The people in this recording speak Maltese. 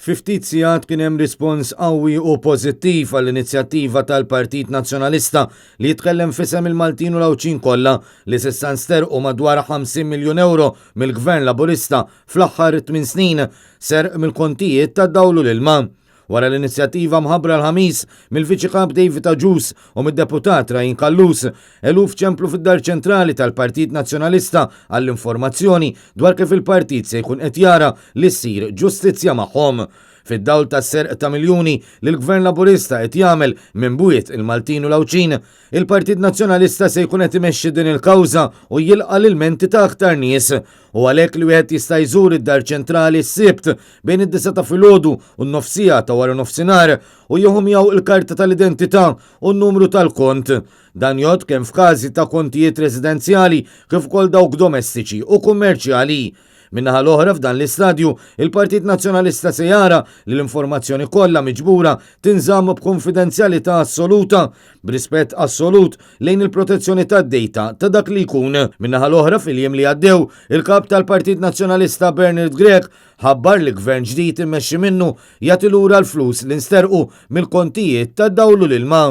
Ftit sigħat kien hemm rispons qawwi u pożittiv għall-inizjattiva tal-Partit Nazzjonalista li jitkellem fisem il-Maltin u l-Awċin kollha li s'issa nsterqu madwar 50 miljun euro mill-Gvern Laburista fl-aħħar 8 snin ser mill-kontijiet tad-dawlu l-ilma. Wara l-inizjattiva mħabbra l-ħamis mill-Viċi Kap David Aġus u mid-Deputat Rajin Kallus, eluf ċemplu fid-Dar ċentrali tal-Partit Nazzjonalista għall-informazzjoni dwar kif il-partit se jkun qed jara li ssir ġustizzja magħhom. Fid-dawl tas-serq ta' miljuni li l-Gvern Laburista qed jagħmel minn bwiet il-Maltin u l-Awċin, il-Partit Nazzjonalista se jkun qed imexxi din il-kawża u jilqa' l-ilmenti ta' aktar nies. U għalhekk li wieħed jista' jżur id-Dar ċentrali s-Sibt bejn id-9 ta' filgħodu u n-nofsija ta' wara nofsinhar u jieħu miegħu il-karta tal-identità u n-numru tal-kont. Dan jgħod kemm f'każi ta' kontijiet residenzjali kif ukoll dawk domestiċi u kummerċjali. Minnaħa l-oħra f'dan l-istadju, il-Partit Nazzjonalista se jara li l-informazzjoni kollha miġbura tinżamm b'konfidenzjalità assoluta b'rispett assolut lejn il-protezzjoni tad-dejta ta' dak li jkun. Minnaħa l-oħra fil-jiem li għaddew, il-kap tal-Partit Nazzjonalista Bernard Grech ħabbar li gvern ġdid immexxi minnu jagħti lura l-flus li nsterqu mill-kontijiet tad-dawlu l-ilma.